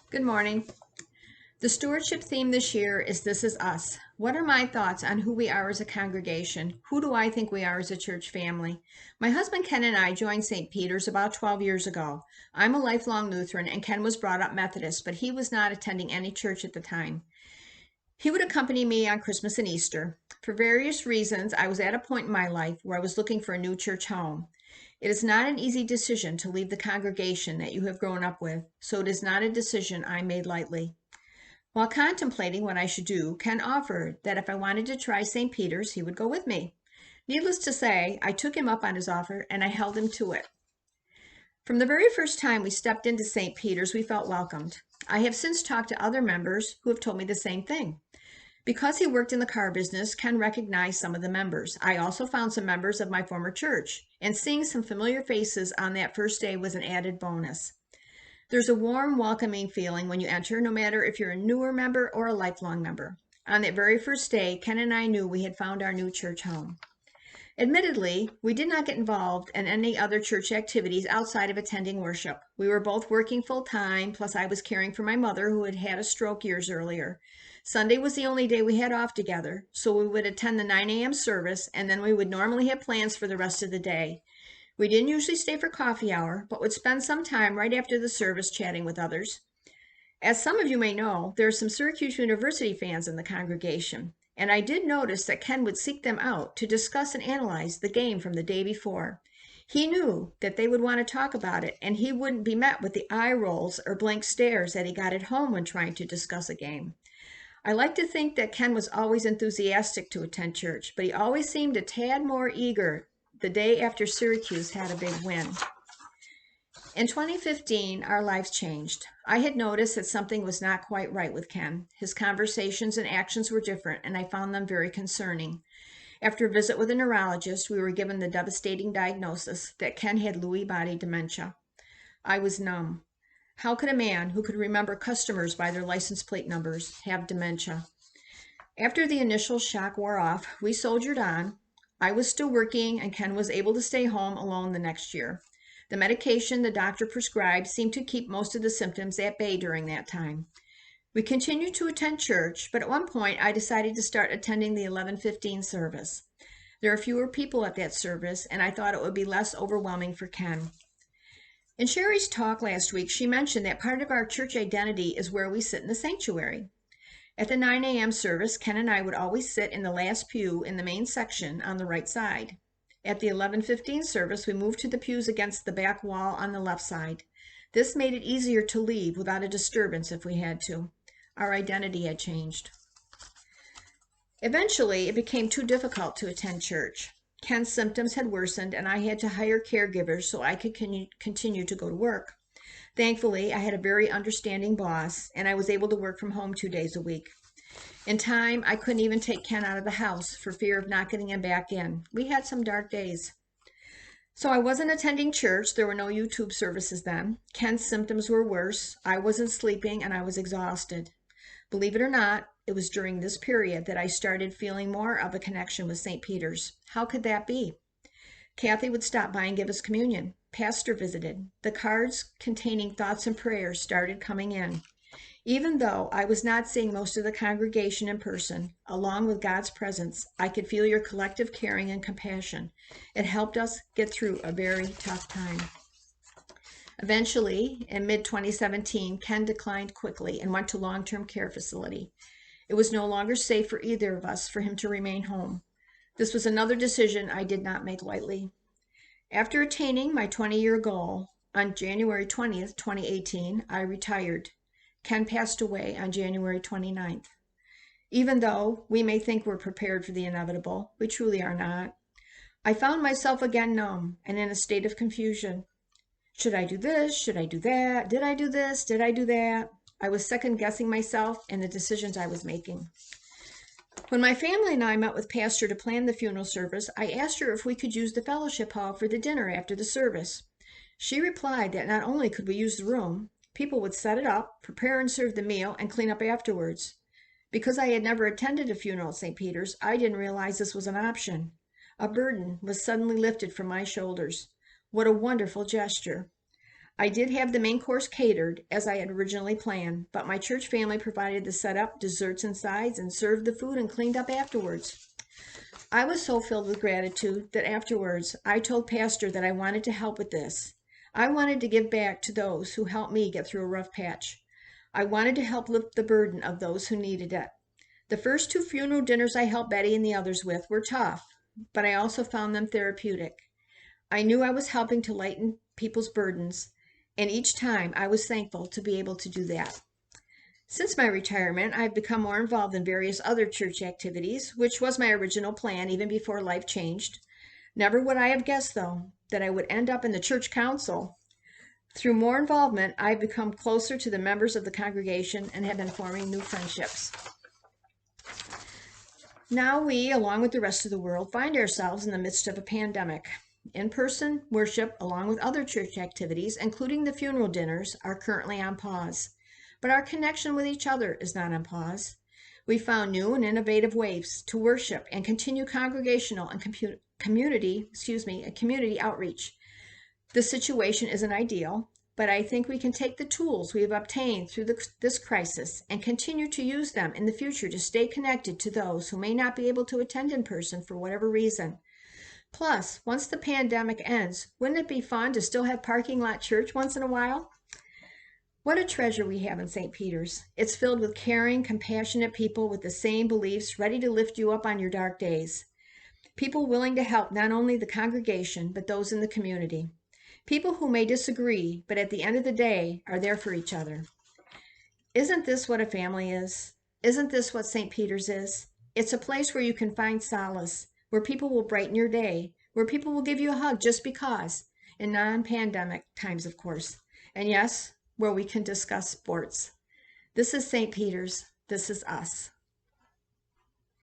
Good morning. The stewardship theme this year is This Is Us. What are my thoughts on who we are as a congregation? Who do I think we are as a church family? My husband Ken and I joined St. Peter's about 12 years ago. I'm a lifelong Lutheran and Ken was brought up Methodist, but he was not attending any church at the time. He would accompany me on Christmas and Easter. For various reasons, I was at a point in my life where I was looking for a new church home. It is not an easy decision to leave the congregation that you have grown up with, so it is not a decision I made lightly. While contemplating what I should do, Ken offered that if I wanted to try St. Peter's, he would go with me. Needless to say, I took him up on his offer and I held him to it. From the very first time we stepped into St. Peter's, we felt welcomed. I have since talked to other members who have told me the same thing. Because he worked in the car business, Ken recognized some of the members. I also found some members of my former church, and seeing some familiar faces on that first day was an added bonus. There's a warm, welcoming feeling when you enter, no matter if you're a newer member or a lifelong member. On that very first day, Ken and I knew we had found our new church home. Admittedly, we did not get involved in any other church activities outside of attending worship. We were both working full time, plus I was caring for my mother who had had a stroke years earlier. Sunday was the only day we had off together, so we would attend the 9 a.m. service and then we would normally have plans for the rest of the day. We didn't usually stay for coffee hour, but would spend some time right after the service chatting with others. As some of you may know, there are some Syracuse University fans in the congregation, and I did notice that Ken would seek them out to discuss and analyze the game from the day before. He knew that they would want to talk about it, and he wouldn't be met with the eye rolls or blank stares that he got at home when trying to discuss a game. I like to think that Ken was always enthusiastic to attend church, but he always seemed a tad more eager the day after Syracuse had a big win. In 2015, our lives changed. I had noticed that something was not quite right with Ken. His conversations and actions were different, and I found them very concerning. After a visit with a neurologist, we were given the devastating diagnosis that Ken had Lewy body dementia. I was numb. How could a man who could remember customers by their license plate numbers have dementia? After the initial shock wore off, we soldiered on. I was still working, and Ken was able to stay home alone the next year. The medication the doctor prescribed seemed to keep most of the symptoms at bay during that time. We continued to attend church, but at one point I decided to start attending the 11:15 service. There are fewer people at that service, and I thought it would be less overwhelming for Ken. In Sherry's talk last week, she mentioned that part of our church identity is where we sit in the sanctuary. At the 9 a.m. service, Ken and I would always sit in the last pew in the main section on the right side. At the 11:15 service, we moved to the pews against the back wall on the left side. This made it easier to leave without a disturbance if we had to. Our identity had changed. Eventually, it became too difficult to attend church. Ken's symptoms had worsened, and I had to hire caregivers so I could continue to go to work. Thankfully, I had a very understanding boss, and I was able to work from home 2 days a week. In time, I couldn't even take Ken out of the house for fear of not getting him back in. We had some dark days. So I wasn't attending church. There were no YouTube services then. Ken's symptoms were worse. I wasn't sleeping, and I was exhausted. Believe it or not, it was during this period that I started feeling more of a connection with St. Peter's. How could that be? Kathy would stop by and give us communion. Pastor visited. The cards containing thoughts and prayers started coming in. Even though I was not seeing most of the congregation in person, along with God's presence, I could feel your collective caring and compassion. It helped us get through a very tough time. Eventually, in mid-2017, Ken declined quickly and went to long-term care facility. It was no longer safe for either of us for him to remain home. This was another decision I did not make lightly. After attaining my 20-year goal, on January 20th, 2018, I retired. Ken passed away on January 29th. Even though we may think we're prepared for the inevitable, we truly are not. I found myself again numb and in a state of confusion. Should I do this? Should I do that? Did I do this? Did I do that? I was second-guessing myself and the decisions I was making. When my family and I met with Pastor to plan the funeral service, I asked her if we could use the fellowship hall for the dinner after the service. She replied that not only could we use the room, people would set it up, prepare and serve the meal, and clean up afterwards. Because I had never attended a funeral at St. Peter's, I didn't realize this was an option. A burden was suddenly lifted from my shoulders. What a wonderful gesture. I did have the main course catered as I had originally planned, but my church family provided the setup, desserts and sides, and served the food and cleaned up afterwards. I was so filled with gratitude that afterwards I told Pastor that I wanted to help with this. I wanted to give back to those who helped me get through a rough patch. I wanted to help lift the burden of those who needed it. The first 2 funeral dinners I helped Betty and the others with were tough, but I also found them therapeutic. I knew I was helping to lighten people's burdens, and each time I was thankful to be able to do that. Since my retirement, I've become more involved in various other church activities, which was my original plan even before life changed. Never would I have guessed, though, that I would end up in the church council. Through more involvement, I've become closer to the members of the congregation and have been forming new friendships. Now we, along with the rest of the world, find ourselves in the midst of a pandemic. In-person worship, along with other church activities, including the funeral dinners, are currently on pause. But our connection with each other is not on pause. We found new and innovative ways to worship and continue congregational and community outreach. The situation isn't ideal, but I think we can take the tools we have obtained through this crisis and continue to use them in the future to stay connected to those who may not be able to attend in person for whatever reason. Plus, once the pandemic ends, wouldn't it be fun to still have parking lot church once in a while? What a treasure we have in St. Peter's. It's filled with caring, compassionate people with the same beliefs, ready to lift you up on your dark days. People willing to help not only the congregation, but those in the community. People who may disagree, but at the end of the day are there for each other. Isn't this what a family is? Isn't this what St. Peter's is? It's a place where you can find solace, where people will brighten your day, where people will give you a hug just because, in non-pandemic times, of course. And yes, where we can discuss sports. This is St. Peter's. This is us.